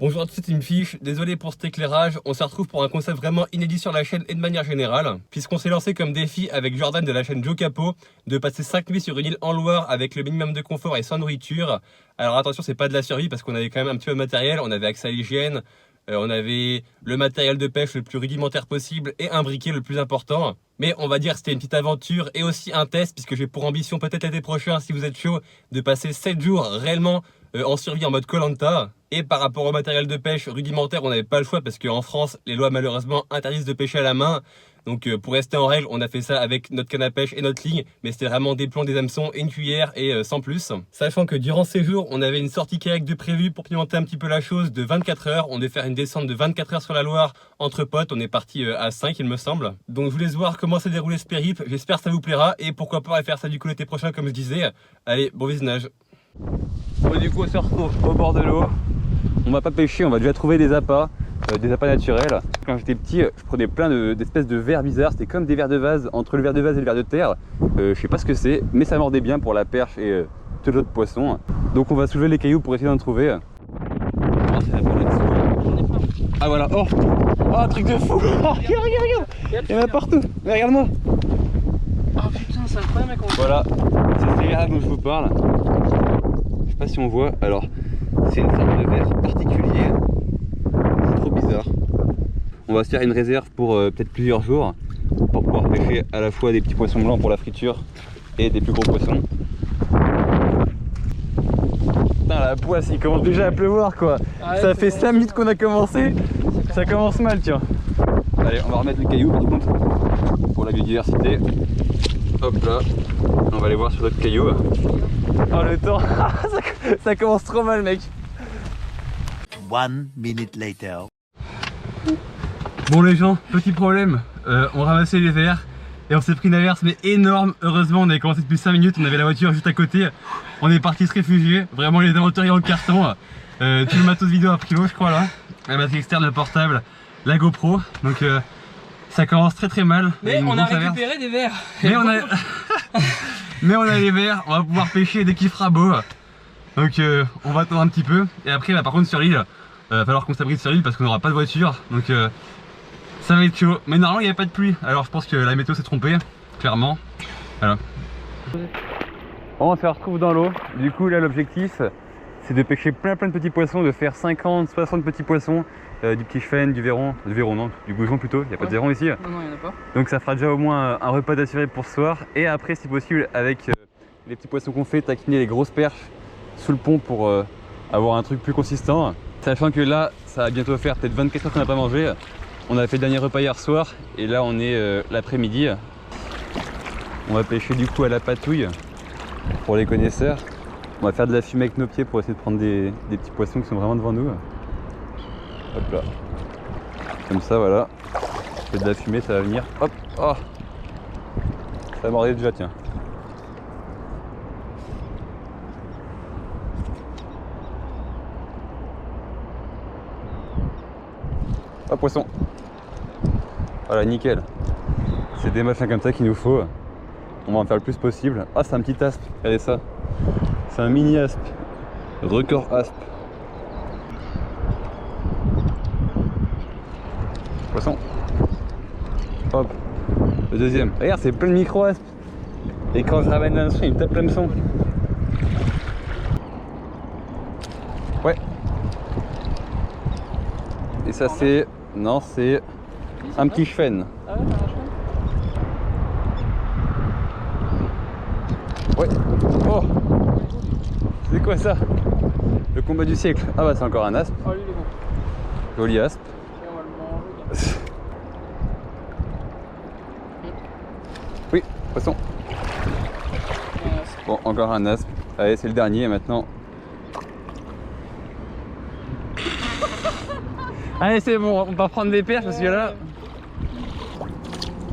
Bonjour à tous, c'est une fiche. Désolé pour cet éclairage. On se retrouve pour un concept vraiment inédit sur la chaîne et de manière générale. Puisqu'on s'est lancé comme défi avec Jordan de la chaîne Joe Capo de passer 5 nuits sur une île en Loire avec le minimum de confort et sans nourriture. Alors attention, c'est pas de la survie parce qu'on avait quand même un petit peu de matériel. On avait accès à l'hygiène, on avait le matériel de pêche le plus rudimentaire possible et un briquet le plus important. Mais on va dire que c'était une petite aventure et aussi un test puisque j'ai pour ambition peut-être l'été prochain, si vous êtes chaud, de passer 7 jours réellement en survie en mode Koh-Lanta. Et par rapport au matériel de pêche rudimentaire, on n'avait pas le choix parce qu'en France, les lois malheureusement interdisent de pêcher à la main. Donc pour rester en règle, on a fait ça avec notre canne à pêche et notre ligne, mais c'était vraiment des plombs, des hameçons et une cuillère et sans plus. Sachant que durant ces jours, on avait une sortie kayak de prévu pour pimenter un petit peu la chose de 24 heures. On devait faire une descente de 24 heures sur la Loire entre potes. On est parti à 5 il me semble. Donc je vous laisse voir comment s'est déroulé ce périple. J'espère que ça vous plaira et pourquoi pas faire ça du coup l'été prochain comme je disais. Allez, bon visionnage. Bon, du coup on se retrouve au bord de l'eau. On va pas pêcher, on va déjà trouver des appâts naturels. Quand j'étais petit, je prenais plein d'espèces de vers bizarres. C'était comme des vers de vase, entre le ver de vase et le ver de terre. Je sais pas ce que c'est, mais ça mordait bien pour la perche et tout l'autre poisson. Donc on va soulever les cailloux pour essayer d'en trouver. Ah voilà, oh, un truc de fou. Oh, regarde, il y en a partout. Mais regarde-moi. Oh putain, c'est incroyable mec. Voilà, c'est ces vers dont je vous parle. Je sais pas si on voit, alors c'est une forme de verre particulier. C'est trop bizarre. On va se faire une réserve pour peut-être plusieurs jours pour pouvoir pêcher à la fois des petits poissons blancs pour la friture et des plus gros poissons. Putain, la poisse, il commence déjà à pleuvoir quoi. Ah ouais, ça fait 5 minutes qu'on a commencé, ça commence mal tiens. Allez, on va remettre le caillou par contre pour la biodiversité. Hop là, on va aller voir sur l'autre caillou. Oh le temps, ça commence trop mal mec. 1 minute later. Bon les gens, petit problème, on ramassait les verres et on s'est pris une averse mais énorme. Heureusement on avait commencé depuis 5 minutes, on avait la voiture juste à côté. On est parti se réfugier, vraiment les aventuriers en carton. Tout le matos vidéo a pris l'eau je crois là. La batterie externe, le portable, la GoPro. Donc ça commence très mal. Mais on a récupéré des verres. Mais on a... mais on a les verres, on va pouvoir pêcher dès qu'il fera beau. Donc on va attendre un petit peu. Et après par contre sur l'île, va falloir qu'on s'abrite sur l'île parce qu'on n'aura pas de voiture. Donc ça va être chaud. Mais normalement il n'y avait pas de pluie. Alors je pense que la météo s'est trompée, clairement. Voilà. On se retrouve dans l'eau. Du coup là l'objectif c'est de pêcher plein de petits poissons, de faire 50-60 petits poissons, du petit chêne, du verron non, du goujon plutôt, il n'y a pas de verron ici. Non, il n'y en a pas. Donc ça fera déjà au moins un repas d'assuré pour ce soir. Et après si possible avec les petits poissons qu'on fait, taquiner les grosses perches sous le pont pour avoir un truc plus consistant. Sachant que là ça va bientôt faire peut-être 24 heures qu'on n'a pas mangé. On a fait le dernier repas hier soir et là on est l'après-midi. On va pêcher du coup à la patouille pour les connaisseurs. On va faire de la fumée avec nos pieds pour essayer de prendre des petits poissons qui sont vraiment devant nous. Hop là. Comme ça voilà. Je fais de la fumée, ça va venir. Hop. Oh. Ça mordait déjà tiens. Ah poisson. Voilà nickel. C'est des machins comme ça qu'il nous faut. On va en faire le plus possible. Ah c'est un petit aspe, regardez ça. C'est un mini aspe. Record aspe. Poisson. Hop. Le deuxième. Regarde c'est plein de micro aspes. Et quand je ramène l'hameçon il me tape l'hameçon. Ouais. Et ça c'est... Non c'est un petit chêne. Ah ouais, un chêne. Ouais. Oh. C'est quoi ça? Le combat du siècle. Ah bah c'est encore un aspe. Oh lui il est bon. Joli aspe. Et on va le manger. Oui, poisson. Bon, encore un aspe. Allez, c'est le dernier maintenant. Allez, c'est bon, on va prendre des perches parce que là...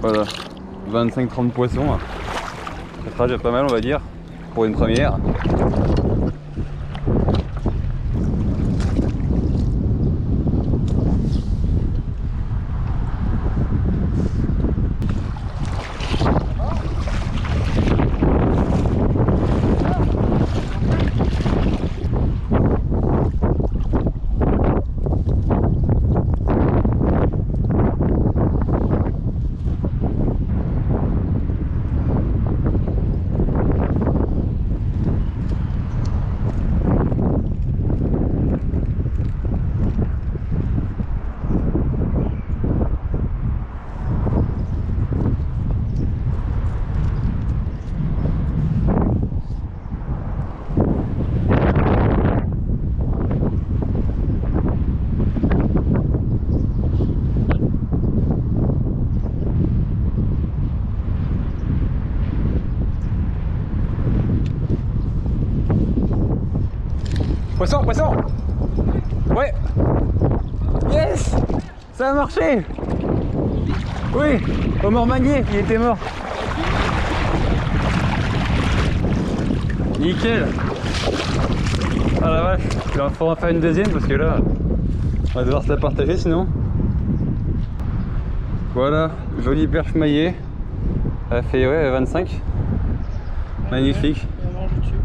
Voilà, 25-30 poissons. Ça sera déjà pas mal, on va dire, pour une première. Poisson, poisson. Ouais. Yes. Ça a marché. Oui, au Mormagné, il était mort. Nickel. Ah la vache, il va falloir en faire une deuxième parce que là, on va devoir se la partager sinon. Voilà, jolie perche maillée. Elle a fait ouais, 25. Magnifique. On mange dessus.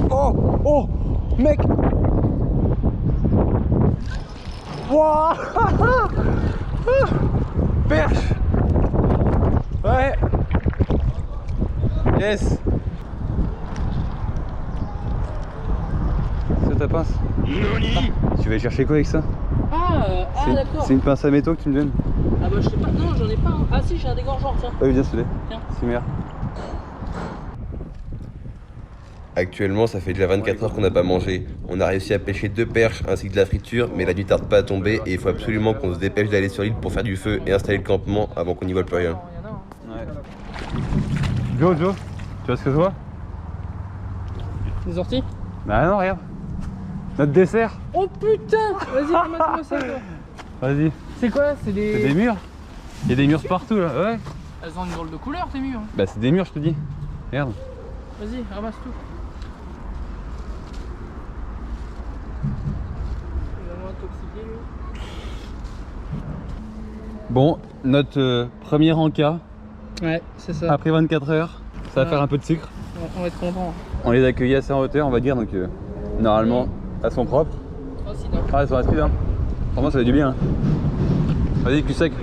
Oh, oh, mec. Wouah. Perche. Ouais. Yes. C'est ta pince. Tu vas aller chercher quoi avec ça? D'accord. C'est une pince à métaux que tu me donnes? Ah bah je sais pas, non j'en ai pas un. Ah si j'ai un dégorgeant, tiens. Ah oui, bien celui-là. Tiens. C'est meilleur. Actuellement, ça fait déjà 24 heures qu'on n'a pas mangé. On a réussi à pêcher 2 perches ainsi que de la friture, mais la nuit tarde pas à tomber et il faut absolument qu'on se dépêche d'aller sur l'île pour faire du feu et installer le campement avant qu'on n'y voit plus rien. Joe, tu vois ce que je vois? Les orties? Bah non, regarde. Notre dessert. Oh putain. Vas-y, ramasse-moi ça toi. Vas-y. C'est quoi? C'est C'est des murs. Il y a des murs partout là, ouais. Elles ont une drôle de couleur tes murs. Bah c'est des murs, je te dis. Regarde. Vas-y, ramasse tout. Il va m'intoxiquer lui. Bon, notre premier encas. Ouais, c'est ça. Après 24 heures, ça va Ouais. faire un peu de sucre. On va être content. On les a accueillis assez en hauteur, on va dire, donc normalement, elles sont propres. Oh si, non. Ah, elles sont rapides, hein. Franchement, ça fait du bien. Hein. Vas-y, cul sec.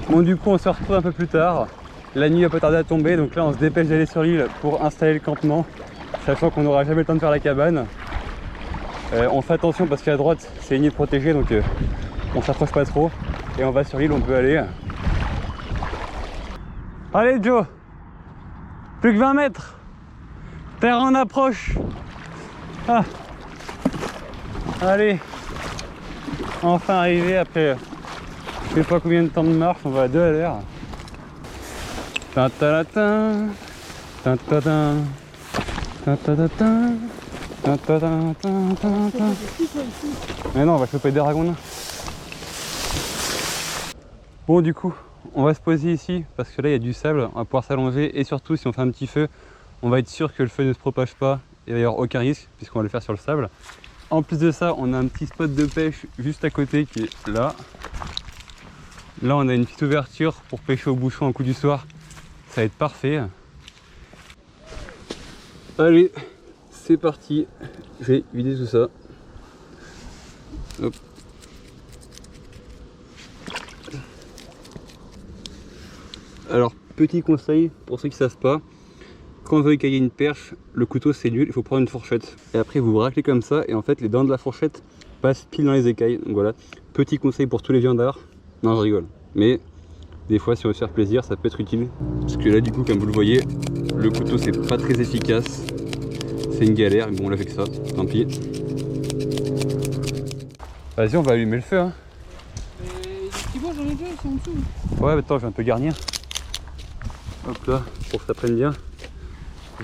Bon, du coup, on se retrouve un peu plus tard. La nuit va pas tarder à tomber, donc là, on se dépêche d'aller sur l'île pour installer le campement, sachant qu'on n'aura jamais le temps de faire la cabane. On fait attention parce qu'à droite, c'est une île protégée, donc on s'approche pas trop. Et on va sur l'île, on peut aller. Allez, Joe! Plus que 20 mètres! Terre en approche! Ah. Allez! Enfin arrivé après je sais pas combien de temps de marche, on va à 2 à l'heure. Ta-ta-la-ta, ta-ta-ta, ta-ta-ta-ta, ta-ta-ta-ta-ta-ta. Mais non, on va choper des dragons. Bon, du coup, on va se poser ici parce que là il y a du sable, on va pouvoir s'allonger et surtout si on fait un petit feu, on va être sûr que le feu ne se propage pas et il va y avoir aucun risque puisqu'on va le faire sur le sable. En plus de ça, on a un petit spot de pêche juste à côté qui est là. Là, on a une petite ouverture pour pêcher au bouchon un coup du soir. Ça va être parfait. Allez, c'est parti. Je vais vider tout ça. Hop. Alors, petit conseil pour ceux qui ne savent pas. Quand on veut écailler une perche, le couteau c'est nul, il faut prendre une fourchette. Et après vous raclez comme ça et en fait les dents de la fourchette passent pile dans les écailles. Donc voilà, petit conseil pour tous les viandards. Non, je rigole. Mais des fois si on veut se faire plaisir, ça peut être utile. Parce que là du coup, comme vous le voyez, le couteau c'est pas très efficace. C'est une galère, mais bon on l'a fait que ça, tant pis. Vas-y, on va allumer le feu. Hein. Les petits bois, j'en ai déjà, ils sont en dessous. Ouais, attends, je vais un peu garnir. Hop là, pour que ça prenne bien.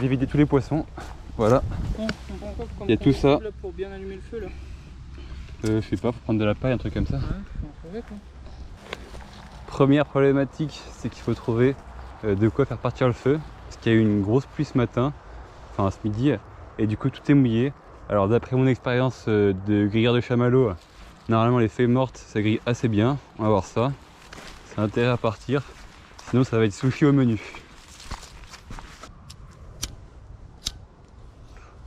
J'ai vidé tous les poissons, voilà. Il y a tout ça. Pour bien allumer le feu là. Je sais pas, faut prendre de la paille, un truc comme ça. Ouais, faut en trouver quoi. Première problématique, c'est qu'il faut trouver de quoi faire partir le feu. Parce qu'il y a eu une grosse pluie ce matin, enfin ce midi, et du coup tout est mouillé. Alors d'après mon expérience de grilleur de chamallow, normalement les feuilles mortes ça grille assez bien. On va voir ça. C'est intérêt à partir, sinon ça va être sushi au menu.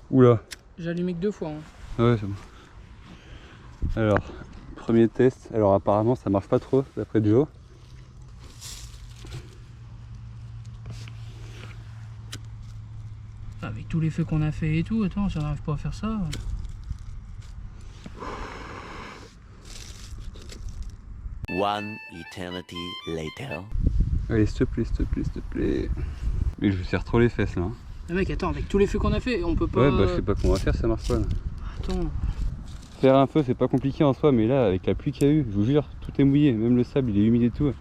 Oula. J'ai allumé que 2 fois. Hein. Ouais, c'est bon. Alors, premier test. Alors apparemment ça marche pas trop d'après Joe. Avec tous les feux qu'on a fait et tout, attends, si on n'arrive pas à faire ça. One eternity later. Allez, s'il te plaît, s'il te plaît, s'il te plaît. Mais je me serre trop les fesses là. Ah mec, attends, avec tous les feux qu'on a fait, on peut pas... Ouais, bah je sais pas comment on va faire, ça marche pas là. Attends. Faire un feu, c'est pas compliqué en soi, mais là, avec la pluie qu'il y a eu, je vous jure, tout est mouillé, même le sable, il est humide et tout.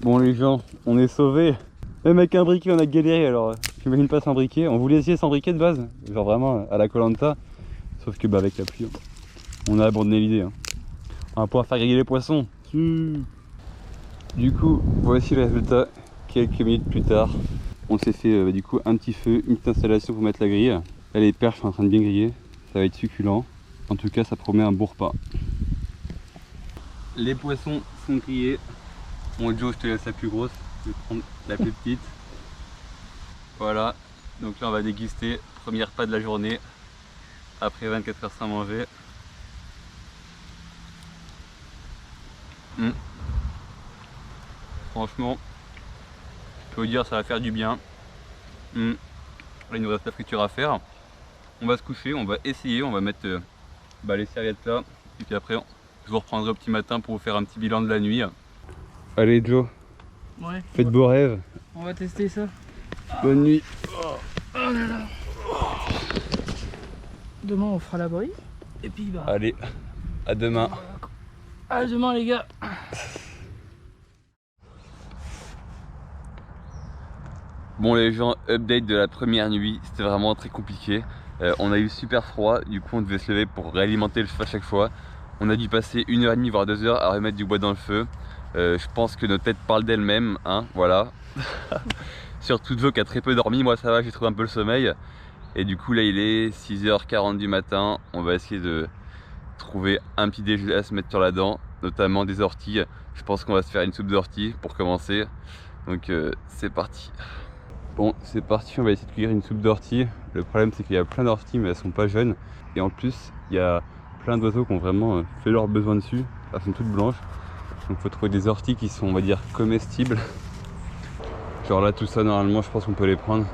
Bon les gens, on est sauvés. Même avec un briquet, on a galéré, alors j'imagine pas sans briquet. On voulait essayer sans briquet de base, genre vraiment à la Koh-Lanta. Sauf que bah avec la pluie, on a abandonné l'idée. Hein. On va pouvoir faire griller les poissons. Du coup, voici le résultat. Quelques minutes plus tard, on s'est fait du coup un petit feu, une petite installation pour mettre la grille. Là les perches sont en train de bien griller, ça va être succulent. En tout cas, ça promet un bon repas. Les poissons sont grillés. Bon Joe, je te laisse la plus grosse, je vais prendre la plus petite. Voilà, donc là on va déguster, premier repas de la journée, après 24 heures sans manger. Franchement, je peux vous dire, ça va faire du bien. Là, il nous reste la friture à faire. On va se coucher, on va essayer, on va mettre les serviettes là. Et puis après, je vous reprendrai au petit matin pour vous faire un petit bilan de la nuit. Allez Joe, Ouais. faites beaux rêves. On va tester ça. Bonne nuit. Oh là là. Demain on fera l'abri. Et puis bah... Allez, à demain. À demain les gars. Bon les gens, update de la première nuit, c'était vraiment très compliqué. On a eu super froid, du coup on devait se lever pour réalimenter le feu à chaque fois. On a dû passer 1h30 voire 2 heures à remettre du bois dans le feu. Je pense que nos têtes parlent d'elles-mêmes, hein, voilà. Surtout Joe qui a très peu dormi, moi ça va, j'ai trouvé un peu le sommeil. Et du coup là il est 6h40 du matin, on va essayer de trouver un petit déjeuner à se mettre sur la dent, notamment des orties. Je pense qu'on va se faire une soupe d'orties pour commencer. Donc c'est parti. Bon, c'est parti, on va essayer de cuire une soupe d'orties. Le problème c'est qu'il y a plein d'orties mais elles sont pas jeunes. Et en plus, il y a plein d'oiseaux qui ont vraiment fait leurs besoins dessus. Elles sont toutes blanches. Donc il faut trouver des orties qui sont, on va dire, comestibles. Genre là, tout ça, normalement, je pense qu'on peut les prendre.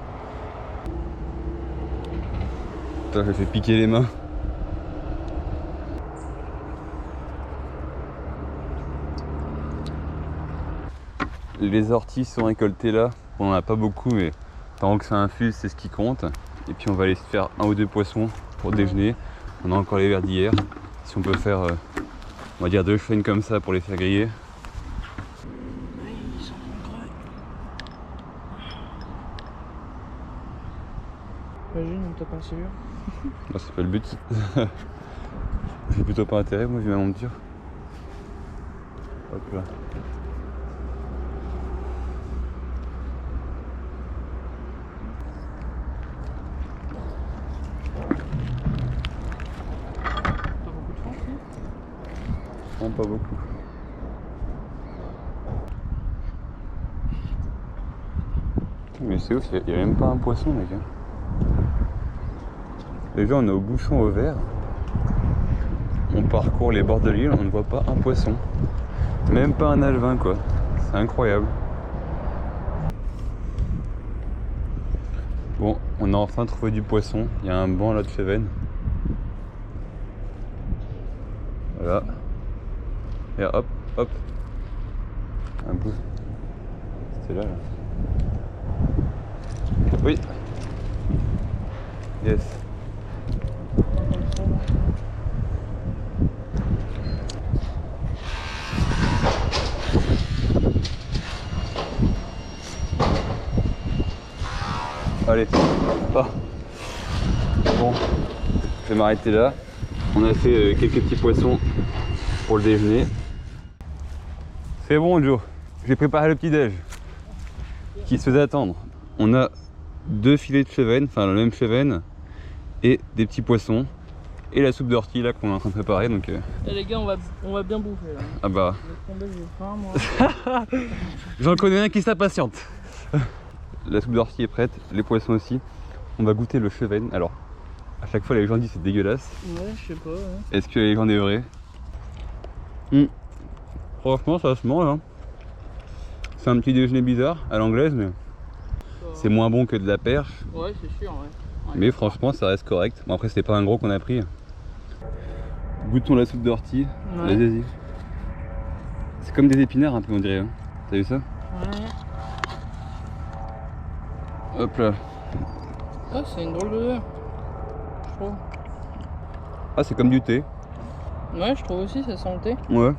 Putain, je fais piquer les mains. Les orties sont récoltées là. On n'en a pas beaucoup, mais tant que ça infuse, c'est ce qui compte. Et puis on va aller se faire 1 ou 2 poissons pour déjeuner. On a encore les verres d'hier. Si on peut faire, on va dire 2 chaînes comme ça pour les faire griller. Ils sont gras. Imagine, on tape un cellule. Non, c'est pas le but. J'ai plutôt pas intérêt, moi, vu ma monture. Hop là. Non, pas beaucoup. Mais c'est ouf, il n'y a même pas un poisson, mec. Les gens, on est au bouchon au vert. On parcourt les bords de l'île, on ne voit pas un poisson. Même pas un alevin, quoi. C'est incroyable. Bon, on a enfin trouvé du poisson. Il y a un banc là de Chevennes. Voilà. Et hop, hop. Un bout. C'était là, là. Oui. Yes. Allez. Ah. Bon. Je vais m'arrêter là. On a fait quelques petits poissons pour le déjeuner. C'est bon Joe, j'ai préparé le petit déj qui se faisait attendre. On a 2 filets de chevenne, enfin la même chevenne, et des petits poissons et la soupe d'ortie là qu'on est en train de préparer. Donc Eh les gars, on va bien bouffer là. ah bah Tomber, j'ai faim, moi. j'en connais un qui s'impatiente. La soupe d'ortie est prête, les poissons aussi. On va goûter le chevenne. Alors à chaque fois les gens disent c'est dégueulasse. Ouais, je sais pas. Ouais. Est-ce que les gens est vrai? Franchement ça se mange hein. C'est un petit déjeuner bizarre à l'anglaise mais c'est moins bon que de la perche. Ouais, c'est sûr, ouais. Mais franchement ça reste correct. Bon après c'était pas un gros qu'on a pris. Goûtons la soupe d'ortie. Ouais. Vas-y. C'est comme des épinards un peu on dirait. Hein. T'as vu ça? Ouais. Hop là. Ah, c'est une drôle d'odeur. Je trouve. Ah c'est comme du thé. Ouais, je trouve aussi, ça sent le thé. Ouais.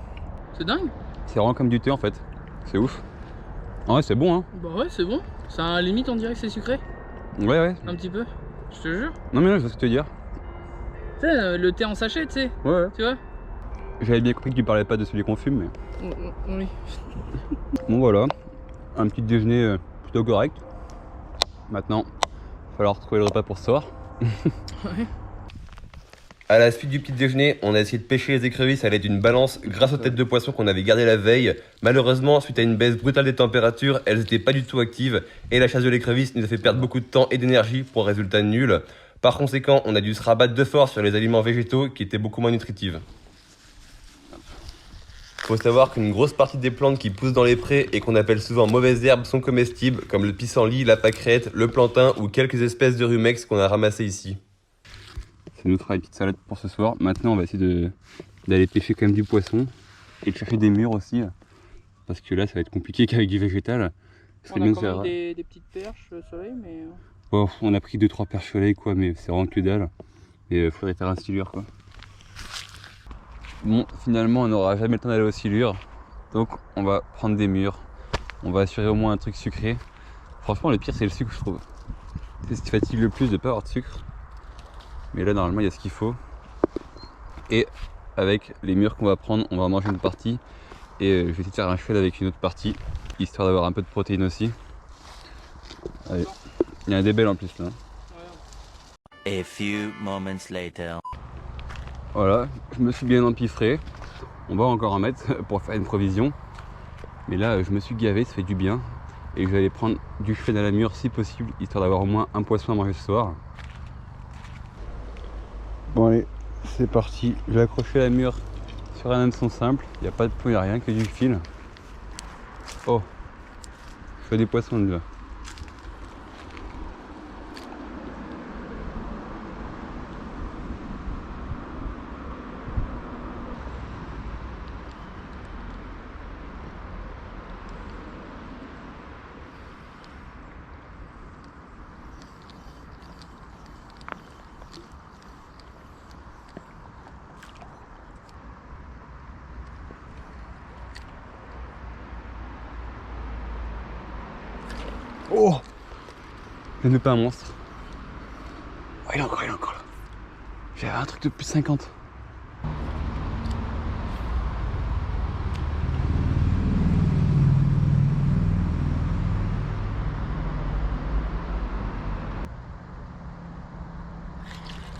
C'est dingue. C'est vraiment comme du thé en fait. C'est ouf. Ah ouais c'est bon hein. Bah ouais, c'est bon. Ça limite, on dirait que c'est sucré. Ouais ouais. Un petit peu. Je te jure. Non mais non je vois ce que tu veux dire. Tu sais, le thé en sachet, tu sais. Ouais ouais. Tu vois. J'avais bien compris que tu parlais pas de celui qu'on fume mais... Oui. Bon voilà. Un petit déjeuner plutôt correct. Maintenant, il va falloir trouver le repas pour ce soir. Ouais. À la suite du petit déjeuner, on a essayé de pêcher les écrevisses à l'aide d'une balance grâce aux têtes de poisson qu'on avait gardées la veille. Malheureusement, suite à une baisse brutale des températures, elles n'étaient pas du tout actives et la chasse de l'écrevisse nous a fait perdre beaucoup de temps et d'énergie pour un résultat nul. Par conséquent, on a dû se rabattre de force sur les aliments végétaux qui étaient beaucoup moins nutritifs. Faut savoir qu'une grosse partie des plantes qui poussent dans les prés et qu'on appelle souvent mauvaises herbes sont comestibles, comme le pissenlit, la pâquerette, le plantain ou quelques espèces de rumex qu'on a ramassées ici. C'est notre petite salade pour ce soir. Maintenant on va essayer d'aller pêcher quand même du poisson et de chercher des murs aussi. Parce que là ça va être compliqué qu'avec du végétal. On a quand même des petites perches soleil, mais... Bon, on a pris 2-3 perches soleil quoi, mais c'est vraiment que dalle. Et faudrait faire un silure quoi. Bon, finalement on n'aura jamais le temps d'aller au silure. Donc on va prendre des murs. On va assurer au moins un truc sucré. Franchement le pire c'est le sucre je trouve. C'est ce qui fatigue le plus de pas avoir de sucre. Mais là normalement il y a ce qu'il faut. Et avec les murs qu'on va prendre, on va manger une partie. Et je vais essayer de faire un cheval avec une autre partie. Histoire d'avoir un peu de protéines aussi. Allez. Il y en a des belles en plus là. A few moments later. Voilà, je me suis bien empiffré. On va encore en mettre pour faire une provision. Mais là je me suis gavé, ça fait du bien. Et je vais aller prendre du chêne à la mûre si possible, histoire d'avoir au moins un poisson à manger ce soir. Bon allez, c'est parti. Je vais accrocher la mûre sur un hameçon simple. Il n'y a pas de pont, il n'y a rien que du fil. Oh, je fais des poissons déjà. Oh, je ne pas un monstre. Oh, il est encore là. J'avais un truc de plus 50.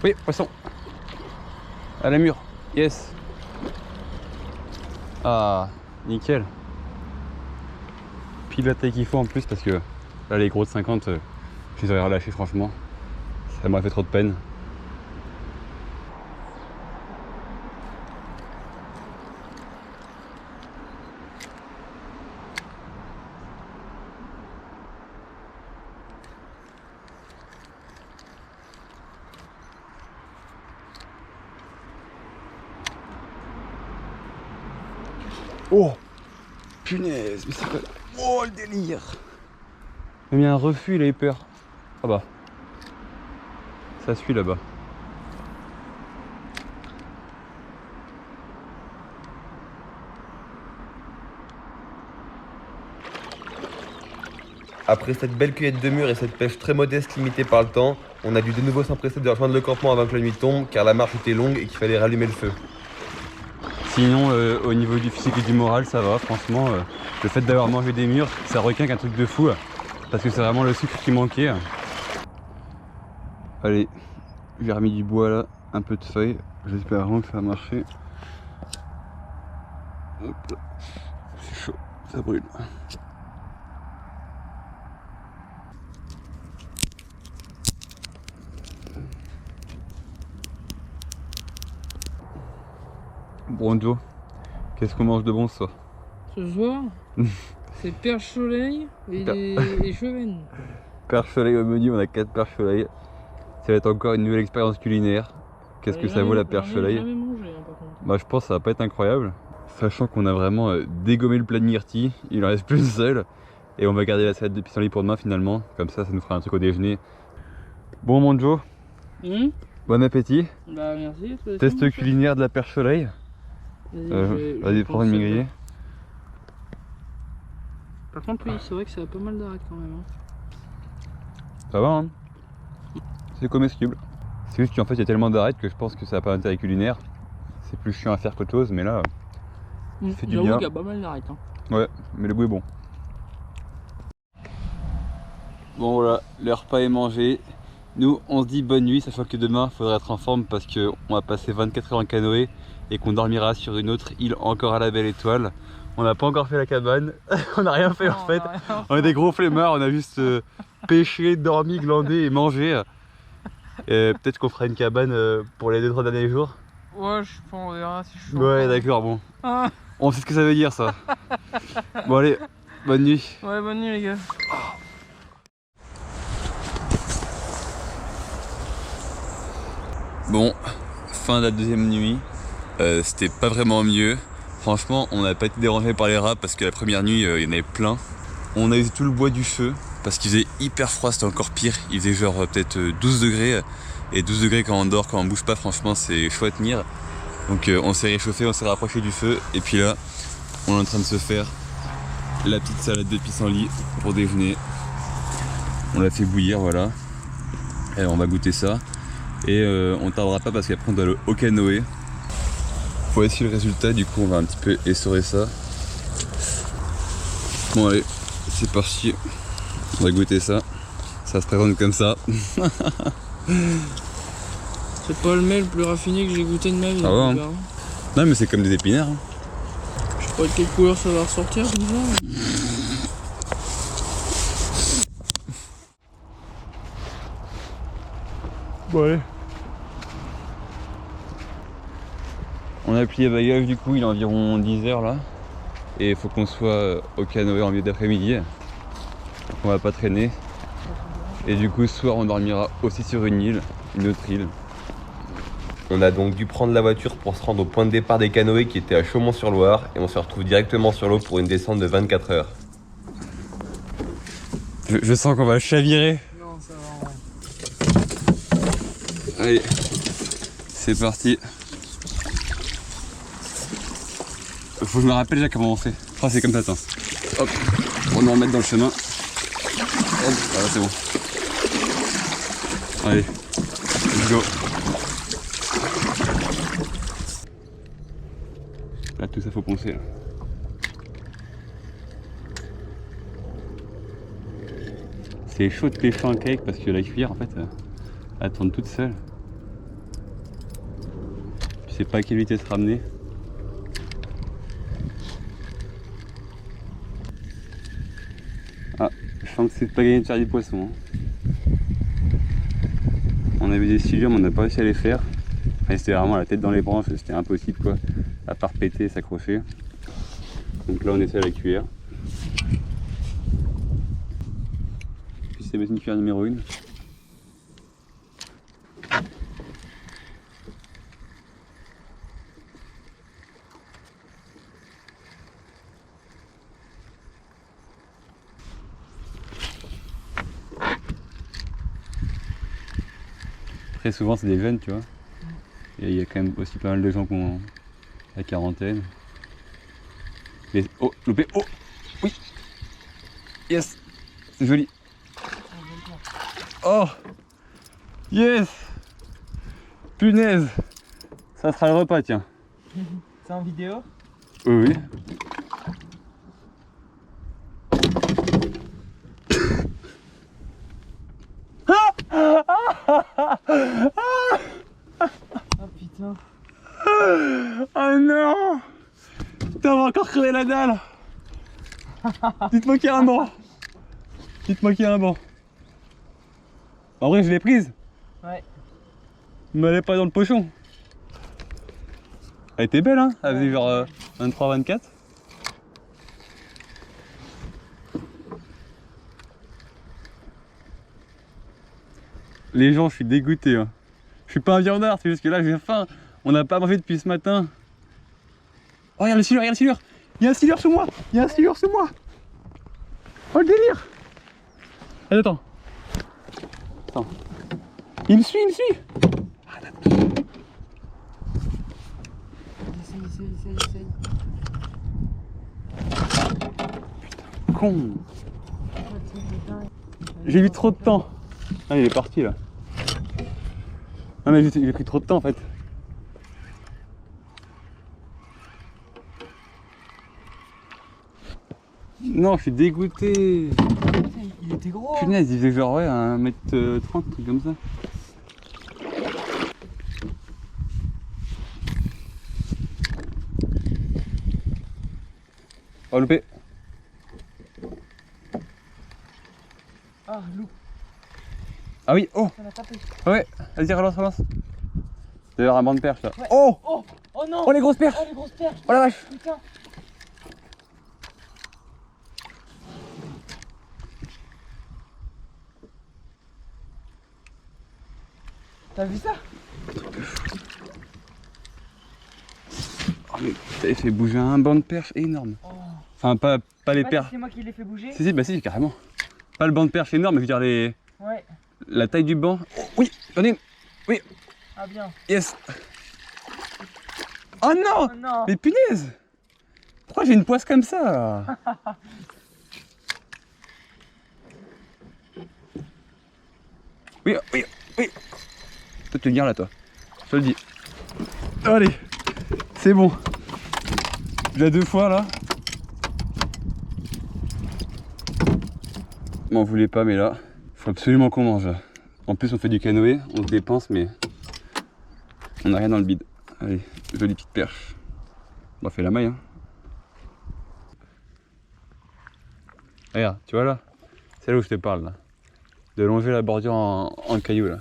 Oui, poisson. À la mûre. Yes. Ah, nickel. Pile la taille qu'il faut en plus parce que là les gros de 50 je les aurais relâchés franchement. Ça m'aurait fait trop de peine. Oh punaise, mais c'est quoi? Oh le délire! Il a mis un refus, il a eu peur. Ah bah. Ça suit là-bas. Après cette belle cueillette de mûres et cette pêche très modeste limitée par le temps, on a dû de nouveau s'empresser de rejoindre le campement avant que la nuit tombe car la marche était longue et qu'il fallait rallumer le feu. Sinon au niveau du physique et du moral ça va, franchement le fait d'avoir mangé des mûres ça requinque un truc de fou parce que c'est vraiment le sucre qui manquait. Allez, j'ai remis du bois là, un peu de feuilles, j'espère vraiment que ça va marcher. Hop là. C'est chaud, ça brûle. Bon Joe, qu'est-ce qu'on mange de bon ce soir? Ce soir, c'est perche soleil et chevennes. Perche soleil au menu, on a 4 perches soleil. Ça va être encore une nouvelle expérience culinaire. Qu'est-ce que ça vaut la perche soleil? J'ai jamais mangé, hein, par contre. Bah je pense que ça va pas être incroyable. Sachant qu'on a vraiment dégommé le plat de myrtille, il en reste plus seul. Et on va garder la salade de pissenlit pour demain finalement, comme ça nous fera un truc au déjeuner. Bon mon Joe, bon appétit. Bah merci. Test culinaire de la perche soleil. Vas-y, prends une migrée. Par contre, oui, c'est vrai que ça a pas mal d'arêtes quand même. Ça va hein. C'est comestible. C'est juste qu'en fait il y a tellement d'arêtes que je pense que ça n'a pas d'intérêt culinaire. C'est plus chiant à faire qu'autre chose, mais là, ça fait du bien. J'avoue qu'il y a pas mal d'arêtes. Ouais, mais le goût est bon. Bon voilà, le repas est mangé. Nous, on se dit bonne nuit, sachant que demain, il faudra être en forme parce qu'on va passer 24 heures en canoë et qu'on dormira sur une autre île encore à la belle étoile. On n'a pas encore fait la cabane, on n'a rien fait en fait. On est des gros flemmards, on a juste pêché, dormi, glandé et mangé. Peut-être qu'on fera une cabane pour les 2-3 derniers jours. Ouais, je sais pas, on verra si je suis. Ouais, d'accord, bon. On sait ce que ça veut dire ça. Bon allez, bonne nuit. Ouais, bonne nuit les gars. Bon, fin de la deuxième nuit. C'était pas vraiment mieux. Franchement, on n'a pas été dérangé par les rats parce que la première nuit, il y en avait plein. On a usé tout le bois du feu parce qu'il faisait hyper froid, c'était encore pire. Il faisait genre peut-être 12 degrés. Et 12 degrés quand on dort, quand on bouge pas, franchement, c'est chaud à tenir. Donc on s'est réchauffé, on s'est rapproché du feu. Et puis là, on est en train de se faire la petite salade de pissenlit pour déjeuner. On l'a fait bouillir, voilà. Et on va goûter ça. Et on tardera pas parce qu'après on doit aller au canoë. Voici le résultat, du coup on va un petit peu essorer ça. Bon allez, c'est parti. On va goûter ça. Ça se présente comme ça. C'est pas le mets le plus raffiné que j'ai goûté de ma vie. Ah ouais, hein. Non mais c'est comme des épinards. Hein. Je sais pas de quelle couleur ça va ressortir comme ça. Bon allez. On a plié bagage, du coup il est environ 10 h là. Et il faut qu'on soit au canoë en milieu d'après-midi. Donc on va pas traîner. Et du coup ce soir on dormira aussi sur une île, une autre île. On a donc dû prendre la voiture pour se rendre au point de départ des canoës qui était à Chaumont-sur-Loire et on se retrouve directement sur l'eau pour une descente de 24 heures. Je sens qu'on va chavirer. Non, ça va. Allez, c'est parti. Faut que je me rappelle déjà comment on fait. Oh, c'est comme ça, attends. Hop, on va nous remettre dans le chemin. Hop, voilà, c'est bon. Allez, let's go. Là, tout ça, faut poncer. Là. C'est chaud de pêcher en kayak parce que la cuillère, en fait, elle tourne toute seule. Tu sais pas à quelle vitesse ramener. Ah, je sens que c'est pas gagné de faire des poissons. Hein. On avait des silures mais on n'a pas réussi à les faire. Enfin, c'était vraiment la tête dans les branches, c'était impossible quoi. À part péter et s'accrocher. Donc là on essaie à la cuillère. Puis c'est une cuillère numéro 1. Très souvent c'est des jeunes tu vois. Et il y a quand même aussi pas mal de gens qui ont la quarantaine. Les... Oh, loupé, oh, oui, yes, c'est joli. Oh, yes, punaise, ça sera le repas tiens. C'est en vidéo? Oui, oui. Ah putain. Oh non! Putain, on va encore crever la dalle! Dites-moi qu'il y a un banc! Dites-moi qu'il y a un banc! En vrai, je l'ai prise! Ouais. Mais elle est pas dans le pochon! Elle était belle, hein? Elle faisait genre 23-24. Les gens, je suis dégoûté. Hein. Je suis pas un viandard, c'est juste que là j'ai faim. On n'a pas mangé depuis ce matin. Oh, regarde le silure, regarde le silure. Il y a un silure sous moi. Il y a un silure sous moi. Oh le délire. Attends. Attends. Il me suit, il me suit. Essaye. Con. J'ai eu trop de temps. Ah, il est parti là. Non mais j'ai pris trop de temps en fait. Non, je suis dégoûté. Il était gros. Punaise, il faisait genre ouais 1m30, un truc comme ça. Oh loupé. Ah, loup, Ah oui, oh. ça m'a tapé. Ouais, vas-y relance, relance. D'ailleurs un banc de perche là. Ouais. Oh. Oh non. Oh les grosses perches. Oh les grosses perches. Oh la vache. Putain. T'as vu ça? Oh mais t'avais fait bouger un banc de perche énorme. Oh. Enfin pas les Ah, perches. c'est moi qui l'ai fait bouger. Si bah si carrément. Pas le banc de perche énorme, mais je veux dire Ouais. la taille du banc. Oh, oui, j'en ai une. Oui, Ah bien. yes. Oh non. Oh non. Mais punaise. Pourquoi j'ai une poisse comme ça? Oui, oui, oui. Tu peux te tenir là toi. Je te le dis. Allez, c'est bon. Déjà 2 fois là. M'en voulez pas mais là, faut absolument qu'on mange. En plus on fait du canoë, on se dépense mais on n'a rien dans le bide. Allez, jolie petite perche. On va faire la maille hein. Regarde, tu vois là, c'est là où je te parle là. De longer la bordure en cailloux là.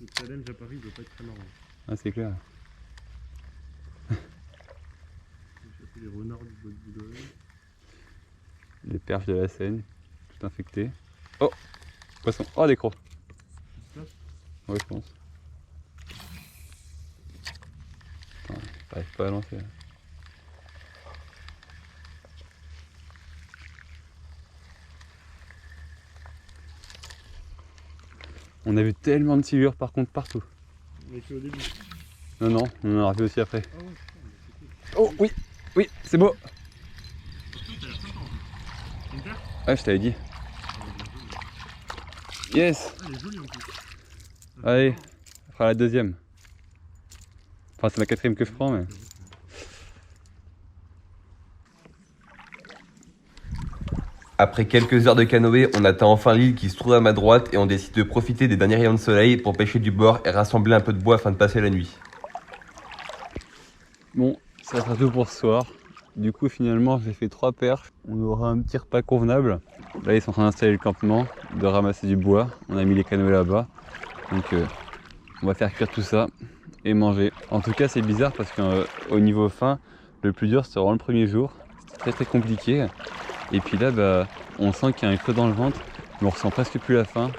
Ce challenge à Paris doit pas être très marrant. Ah c'est clair. J'ai cherché les renards du bois de Boulogne. Les perches de la Seine, tout infectées. Oh, poisson, oh des crocs. Ouais je pense. Attends, j'arrive pas à lancer là. On a vu tellement de silures par contre partout. On est fait au début. Non, non, on en a vu aussi après. Ah ouais, Oh oui, oui, c'est beau. t'as l'air sympa en plus. Une perche? Ouais, je t'avais dit. Yes. Ah, elle est jolie en plus. Allez, on fera la deuxième. Enfin, c'est la 4ème que je prends, mais. Après quelques heures de canoë, on atteint enfin l'île qui se trouve à ma droite et on décide de profiter des derniers rayons de soleil pour pêcher du bord et rassembler un peu de bois afin de passer la nuit. Bon, ça sera tout pour ce soir. Du coup, finalement, j'ai fait 3 perches. On aura un petit repas convenable. Là, ils sont en train d'installer le campement, de ramasser du bois. On a mis les canoës là-bas. Donc, on va faire cuire tout ça et manger. En tout cas, c'est bizarre parce qu'au niveau faim, le plus dur, c'était vraiment le premier jour. C'était très très compliqué. Et puis là, bah, on sent qu'il y a un creux dans le ventre, mais on ressent presque plus la faim.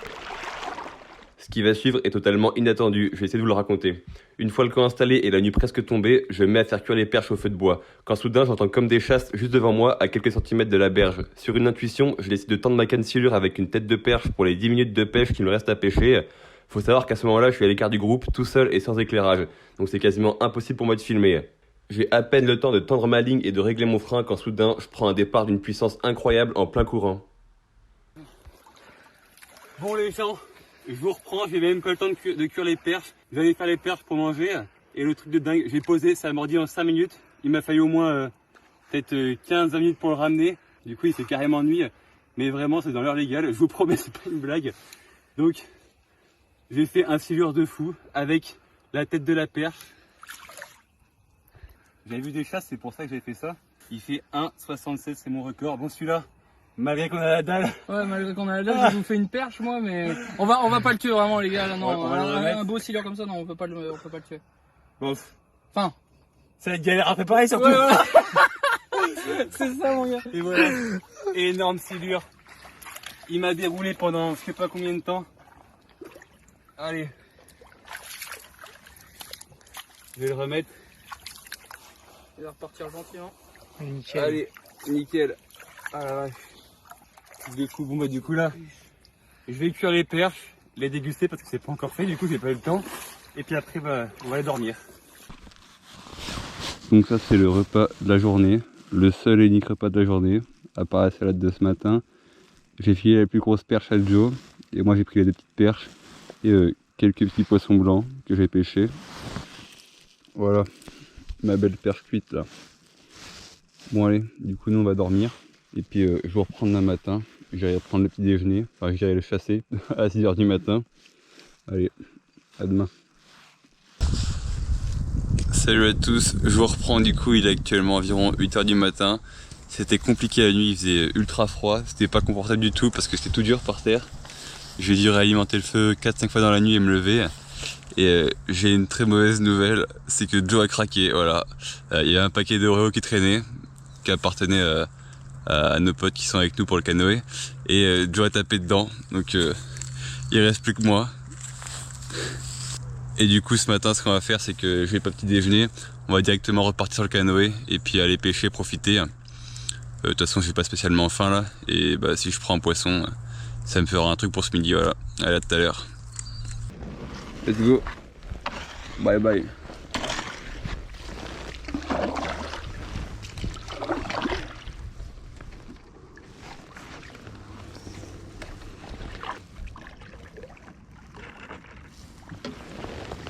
Ce qui va suivre est totalement inattendu, je vais essayer de vous le raconter. Une fois le camp installé et la nuit presque tombée, je me mets à faire cuire les perches au feu de bois. Quand soudain j'entends comme des chasses juste devant moi, à quelques centimètres de la berge. Sur une intuition, je décide de tendre ma canne silure avec une tête de perche pour les 10 minutes de pêche qu'il me reste à pêcher. Faut savoir qu'à ce moment-là, je suis à l'écart du groupe, tout seul et sans éclairage. Donc c'est quasiment impossible pour moi de filmer. J'ai à peine le temps de tendre ma ligne et de régler mon frein quand soudain je prends un départ d'une puissance incroyable en plein courant. Bon les gens, je vous reprends, j'ai même pas le temps de cuire les perches. J'allais faire les perches pour manger et le truc de dingue, j'ai posé, ça m'a mordi en 5 minutes. Il m'a fallu au moins peut-être 15-20 minutes pour le ramener. Du coup il s'est carrément nuit, mais vraiment c'est dans l'heure légale, je vous promets c'est pas une blague. Donc j'ai fait un silure de fou avec la tête de la perche. J'avais vu des chasses, c'est pour ça que j'ai fait ça. Il fait 1,76, c'est mon record. Bon celui-là, malgré qu'on a la dalle. Ouais, malgré qu'on a la dalle, je vous fais une perche moi, mais on va pas le tuer vraiment les gars. Là, non, On va le remettre. un beau silure comme ça, non, on peut pas le tuer. Bon, Enfin, ça va être galère à préparer surtout. ouais, voilà. C'est ça mon gars. Et voilà, énorme silure. Il m'a déroulé pendant je sais pas combien de temps. Allez. Je vais le remettre. Il va repartir gentiment. Nickel. Allez, nickel. Ah la vache. Du coup, bon bah du coup là, je vais cuire les perches, les déguster parce que c'est pas encore fait, du coup j'ai pas eu le temps. Et puis après, bah, on va aller dormir. Donc ça c'est le repas de la journée, le seul et unique repas de la journée, à part la salade de ce matin. J'ai filé la plus grosse perche à Joe, et moi j'ai pris les 2 petites perches, et quelques petits poissons blancs que j'ai pêchés. Voilà, ma belle perche cuite là. Bon allez, du coup nous on va dormir, et puis je vais reprendre demain matin, j'irai reprendre le petit déjeuner, enfin j'irai le chasser à 6 h du matin. Allez, à demain. Salut à tous, je vous reprends du coup, il est actuellement environ 8 h du matin. C'était compliqué la nuit, il faisait ultra froid, c'était pas confortable du tout parce que c'était tout dur par terre. J'ai dû réalimenter le feu 4-5 fois dans la nuit et me lever. Et j'ai une très mauvaise nouvelle, c'est que Joe a craqué, voilà. Il y a un paquet d'Oreo qui traînait, qui appartenait à nos potes qui sont avec nous pour le canoë. Et Joe a tapé dedans, donc il reste plus que moi. Et du coup ce matin ce qu'on va faire c'est que je vais pas petit déjeuner, on va directement repartir sur le canoë et puis aller pêcher, profiter. De toute façon j'ai pas spécialement faim là, et bah, si je prends un poisson ça me fera un truc pour ce midi, voilà. Allez, à tout à l'heure. Let's go. Bye bye.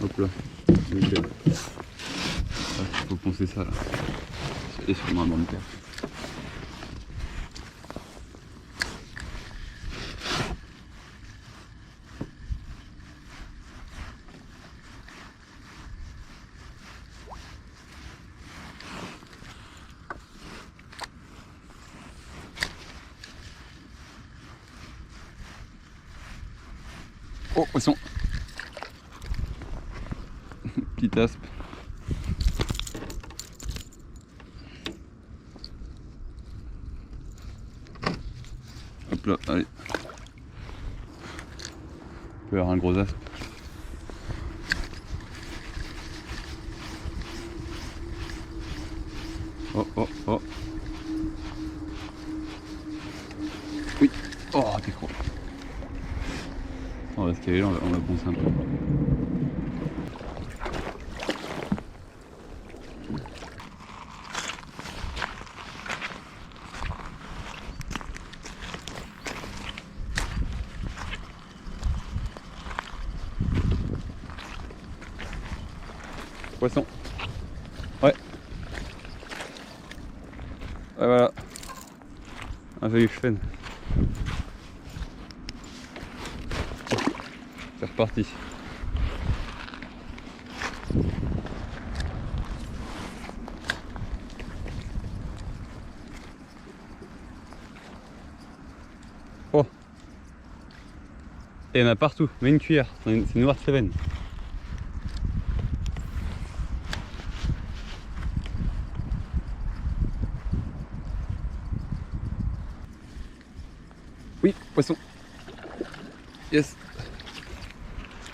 Hop là, nickel. Faut poncer ça là. Et sûrement un banc de perche. Oh, poisson. Petite aspe. Hop là, allez. On peut avoir un gros aspe. Oh, oh, oh. Oui. Oh, t'es gros. On va se caler là, on va poncer un peu. Poisson. Ouais. Ouais, voilà. Un joli chêne. C'est reparti. Oh. Et il y en a partout. Mets une cuillère. C'est une noire de Cévennes. Oui, poisson. Yes.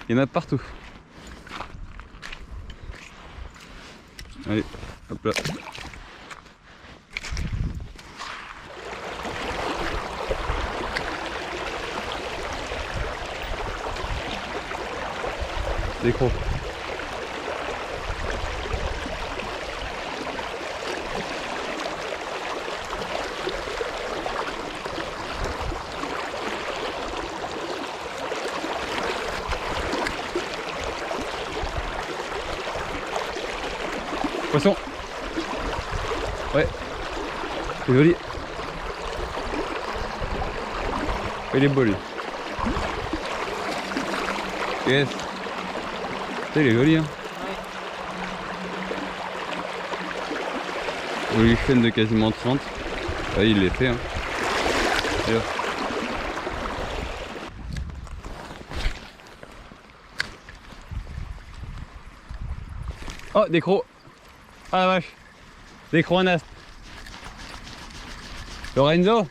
Il y en a partout. Allez, hop là. Décro. Poisson. Ouais. C'est joli. Il est beau lui. Yes. Il est joli hein. Joli chaîne de quasiment 30. Ouais, il l'est fait hein. Et hop. Oh, des crocs. Ah la vache. Des crocs en aspe. Lorenzo,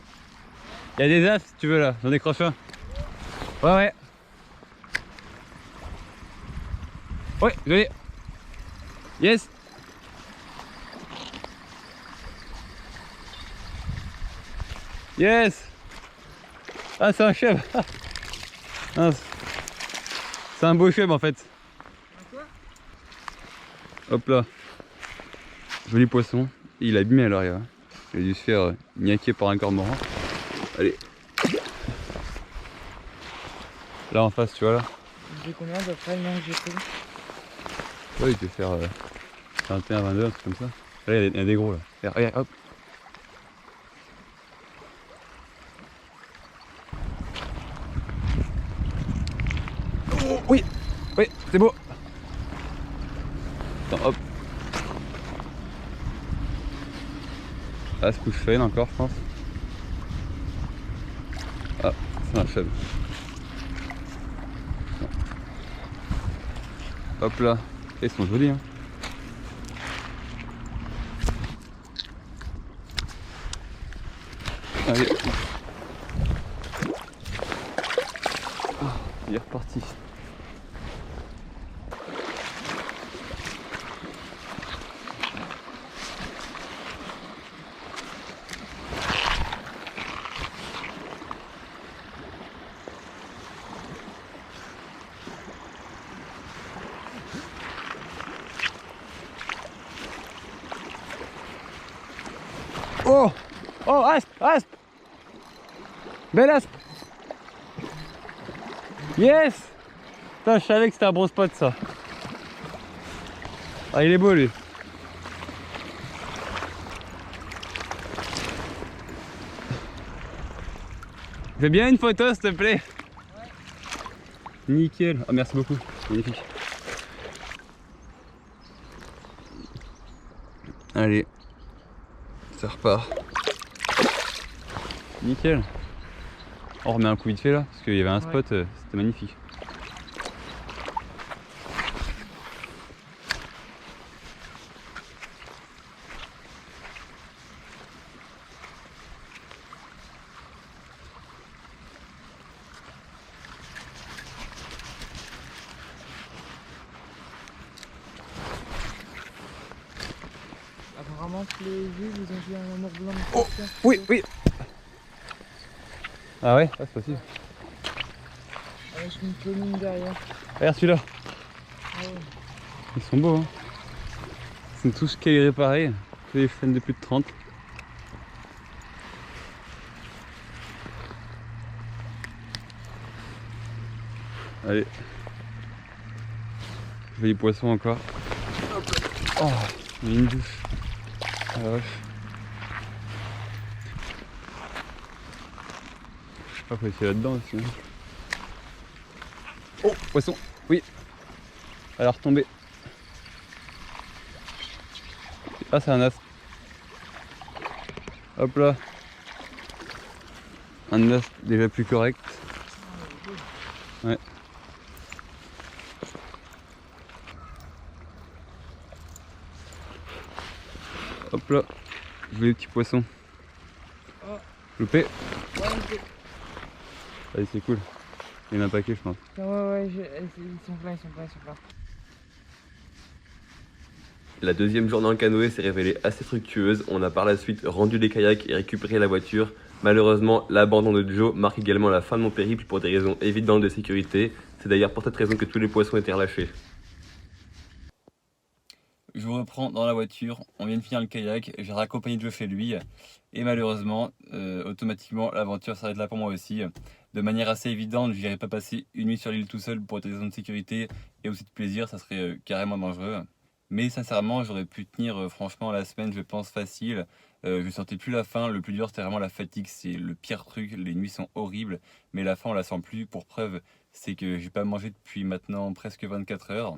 il y a des asps si tu veux là, j'en décroche un. Ouais ouais. Ouais, joli. Yes. Yes. Ah, c'est un chèvre. Ah, c'est un beau chèvre en fait. Hop là. Joli poisson. Il a abîmé à l'arrière. Il a dû se faire niaquer par un cormoran. Allez. Là en face, tu vois là. J'ai combien d'après le nom que j'ai pris? Ouais, il peut faire 21, 22, un truc comme ça. Là, il y a des gros là. Regarde, hop. Oh, oui, oui, c'est beau. Attends, hop. Ah, ce couche faine encore, je pense. Ah, c'est un chèvre. Hop là. Ils sont jolis, hein. Allez. Oh, il est reparti. Oh! Oh, aspe! Aspe! Belle aspe! Yes! Putain, je savais que c'était un bon spot ça. Ah, il est beau lui. Fais bien une photo s'il te plaît. Ouais. Nickel. Ah, merci beaucoup. Magnifique. Allez. Ça repart. Nickel. On remet un coup vite fait là, parce qu'il y avait un spot, c'était magnifique. Apparemment, tous les vues, ils ont vu un amour blanc. Oh, oui, oui. Ah ouais, c'est possible. Avec une plume derrière. Regarde celui-là. Ah ouais. Ils sont beaux, hein. Ils sont tous calibrés pareil. Que des chaînes de plus de 30. Allez. Joli poisson encore. Oh, une douche. Ah la vache. Je sais pas, faut essayer là-dedans aussi. Hein. Oh, poisson. Oui. Elle a retombé. Ah, c'est un as. Hop là. Un as déjà plus correct. Ouais. Hop là. Je veux les petits poissons. Oh. Loupé. Ouais, Allez, c'est cool. Il y en a un paquet, je pense. ouais, ils sont pleins, ils sont pleins, ils sont pleins. La deuxième journée en canoë s'est révélée assez fructueuse. On a par la suite rendu les kayaks et récupéré la voiture. Malheureusement, l'abandon de Joe marque également la fin de mon périple pour des raisons évidentes de sécurité. C'est d'ailleurs pour cette raison que tous les poissons étaient relâchés. Je vous reprends dans la voiture, on vient de finir le kayak, j'ai raccompagné Joe chez lui et malheureusement, automatiquement, l'aventure s'arrête là pour moi aussi. De manière assez évidente, je n'irai pas passer une nuit sur l'île tout seul pour des raisons de sécurité et aussi de plaisir, ça serait carrément dangereux. Mais sincèrement, j'aurais pu tenir franchement la semaine, je pense, facile. Je sentais plus la faim, le plus dur c'était vraiment la fatigue, c'est le pire truc, les nuits sont horribles, mais la faim on la sent plus. Pour preuve, c'est que j'ai pas mangé depuis maintenant presque 24 heures.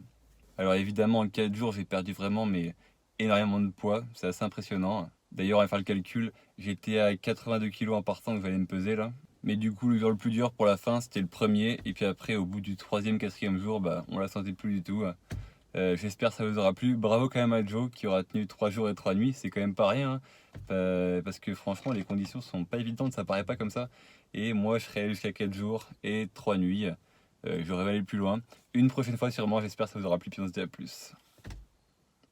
Alors évidemment, en 4 jours, j'ai perdu vraiment mais énormément de poids, c'est assez impressionnant. D'ailleurs, à faire le calcul, j'étais à 82 kg en partant que j'allais me peser là. Mais du coup, le jour le plus dur pour la fin, c'était le premier. Et puis après, au bout du 3e, 4e jour, bah, on la sentait plus du tout. J'espère que ça vous aura plu. Bravo quand même à Joe qui aura tenu 3 jours et 3 nuits. C'est quand même pas rien. Hein. Parce que franchement, les conditions sont pas évidentes, ça paraît pas comme ça. Et moi, je serai allé jusqu'à 4 jours et 3 nuits. J'aurais allé plus loin. Une prochaine fois sûrement, j'espère que ça vous aura plu. Puis on se dit à plus.